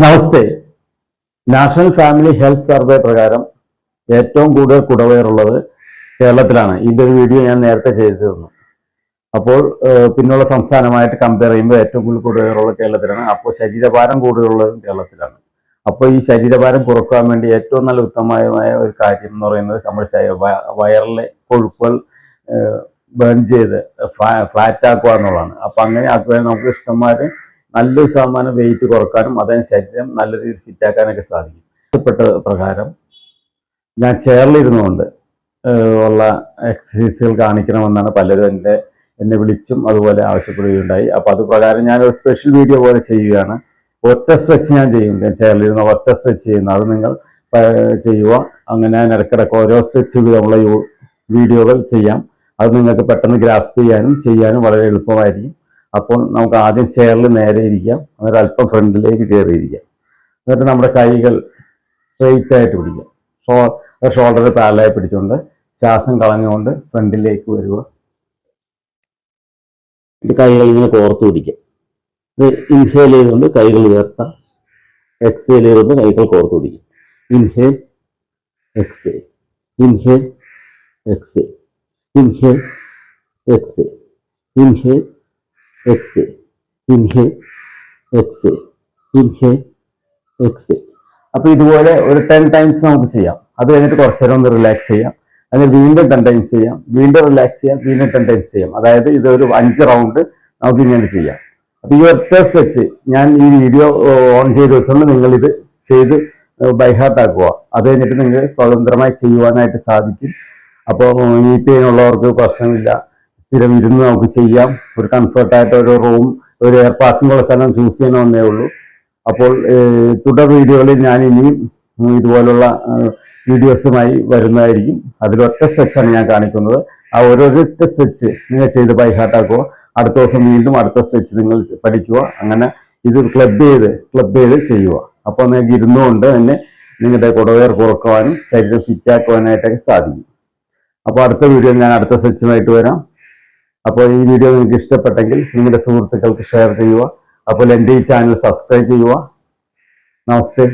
നമസ്തേ. National family health survey പ്രകാരം ഏറ്റവും കൂടുതൽ കുടവയറുള്ളത് കേരളത്തിലാണ്. ഇതിൻ്റെ ഒരു വീഡിയോ ഞാൻ നേരത്തെ ചെയ്തിരുന്നു. അപ്പോൾ പിന്നുള്ള സംസ്ഥാനമായിട്ട് കമ്പയർ ചെയ്യുമ്പോൾ ഏറ്റവും കൂടുതൽ കുടവയറുള്ളത് കേരളത്തിലാണ്. അപ്പോൾ ശരീരഭാരം കൂടുതലുള്ളതും കേരളത്തിലാണ്. അപ്പോൾ ഈ ശരീരഭാരം കുറക്കാൻ വേണ്ടി ഏറ്റവും നല്ല ഉത്തമമായ ഒരു കാര്യം എന്ന് പറയുന്നത് നമ്മുടെ വയറിലെ കൊഴുപ്പുകൾ ബേൺ ചെയ്ത് ഫ്ലാറ്റ് ആക്കുക എന്നുള്ളതാണ്. അപ്പം അങ്ങനെ ആക്കുവാൻ നമുക്ക് ഇഷ്ടംമാര് നല്ലൊരു ശതമാനം വെയിറ്റ് കുറക്കാനും അതിന് ശരീരം നല്ല രീതിയിൽ ഫിറ്റാക്കാനൊക്കെ സാധിക്കും. ഇഷ്ടപ്പെട്ട പ്രകാരം ഞാൻ ചെയറിലിരുന്നുകൊണ്ട് ഉള്ള എക്സസൈസുകൾ കാണിക്കണമെന്നാണ് പലരും എന്നെ വിളിച്ചും അതുപോലെ ആവശ്യപ്പെടുകയുണ്ടായി. അപ്പോൾ അത് പ്രകാരം ഞാൻ ഒരു സ്പെഷ്യൽ വീഡിയോ പോലെ ചെയ്യുകയാണ്. ഒറ്റ സ്ട്രെച്ച് ഞാൻ ചെയ്യുന്നുണ്ട്, ചെയറിലിരുന്ന ഒറ്റ സ്ട്രെച്ച് ചെയ്യുന്നു. അത് നിങ്ങൾ ചെയ്യുക. അങ്ങനെ ഞാൻ ഇടയ്ക്കിടയ്ക്ക് ഓരോ സ്ട്രെച്ച് വീതമുള്ള വീഡിയോകൾ ചെയ്യാം. അത് നിങ്ങൾക്ക് പെട്ടെന്ന് ഗ്രാസ്പ് ചെയ്യാനും വളരെ എളുപ്പമായിരിക്കും. അപ്പോൾ നമുക്ക് ആദ്യം ചെയറിൽ നേരെ ഇരിക്കാം, എന്നിട്ട് അല്പം ഫ്രണ്ടിലേക്ക് കയറിയിരിക്കാം. എന്നിട്ട് നമ്മുടെ കൈകൾ സ്ട്രെയിറ്റ് ആയിട്ട് പിടിക്കാം. ഷോൾഡർ പാരലായി പിടിച്ചുകൊണ്ട് ശ്വാസം കളഞ്ഞുകൊണ്ട് ഫ്രണ്ടിലേക്ക് വരിക. കൈകൾ ഇങ്ങനെ കോർത്ത് പിടിക്കാം. ഇൻഹേൽ ചെയ്തുകൊണ്ട് കൈകൾ ഉയർത്താം, എക്സേൽ ചെയ്തുകൊണ്ട് കൈകൾ കോർത്ത് പിടിക്കാം. Inhale exhale, inhale exhale, inhale exhale, inhale exhale, inhale, exhale, inhale, exhale. അപ്പോൾ ഇതുപോലെ ഒരു 10 ടൈംസ് നമുക്ക് ചെയ്യാം. അത് കഴിഞ്ഞിട്ട് കുറച്ച് നേരം ഒന്ന് റിലാക്സ് ചെയ്യാം. അതിന് വീണ്ടും 10 ടൈംസ് ചെയ്യാം, വീണ്ടും റിലാക്സ് ചെയ്യാം, വീണ്ടും 10 ടൈംസ് ചെയ്യാം. അതായത് ഇതൊരു 5 റൗണ്ട് നമുക്ക് ഇങ്ങനെ ചെയ്യാം. അപ്പോൾ ഈ ഒറ്റ സ്ട്രെച്ച് ഞാൻ ഈ വീഡിയോ ഓൺ ചെയ്ത് വെച്ചുകൊണ്ട് നിങ്ങളിത് ചെയ്ത് ബൈഹാർട്ട് ആക്കുക. അത് കഴിഞ്ഞിട്ട് നിങ്ങൾക്ക് സ്വതന്ത്രമായി ചെയ്യുവാനായിട്ട് സാധിക്കും. അപ്പോൾ ഈ പെയിൻ ഉള്ളവർക്ക് പ്രശ്നമില്ല, സ്ഥിരം ഇരുന്ന് നമുക്ക് ചെയ്യാം. ഒരു കംഫർട്ടായിട്ട് ഒരു റൂം, ഒരു എയർ പാസിംഗ് ഉള്ള സ്ഥലം ചൂസ് ചെയ്യണമെന്നേ ഉള്ളൂ. അപ്പോൾ തുടർ വീഡിയോകളിൽ ഞാൻ ഇനിയും ഇതുപോലുള്ള വീഡിയോസുമായി വരുന്നതായിരിക്കും. അതിലൊറ്റ സ്ട്രെച്ചാണ് ഞാൻ കാണിക്കുന്നത്. ആ ഓരോരൊറ്റ സ്ട്രെച്ച് നിങ്ങൾ ചെയ്ത് ബൈഹാർട്ടാക്കുക. അടുത്ത ദിവസം വീണ്ടും അടുത്ത സ്ട്രെച്ച് നിങ്ങൾ പഠിക്കുക. അങ്ങനെ ഇത് ക്ലബ് ചെയ്ത് ചെയ്യുക. അപ്പോൾ നിങ്ങൾക്ക് ഇരുന്നുകൊണ്ട് തന്നെ നിങ്ങളുടെ കുടവയർ കുറക്കുവാനും ശരീരം ഫിറ്റാക്കുവാനായിട്ടൊക്കെ സാധിക്കും. അപ്പോൾ അടുത്ത വീഡിയോ ഞാൻ അടുത്ത സ്ട്രെച്ചുമായിട്ട് വരാം. അപ്പോൾ ഈ വീഡിയോ നിങ്ങൾക്ക് ഇഷ്ടപ്പെട്ടെങ്കിൽ നിങ്ങളുടെ സുഹൃത്തുക്കൾക്ക് ഷെയർ ചെയ്യുക. അപ്പോൾ എൻ്റെ ഈ ചാനൽ സബ്സ്ക്രൈബ് ചെയ്യുക. നമസ്തേ.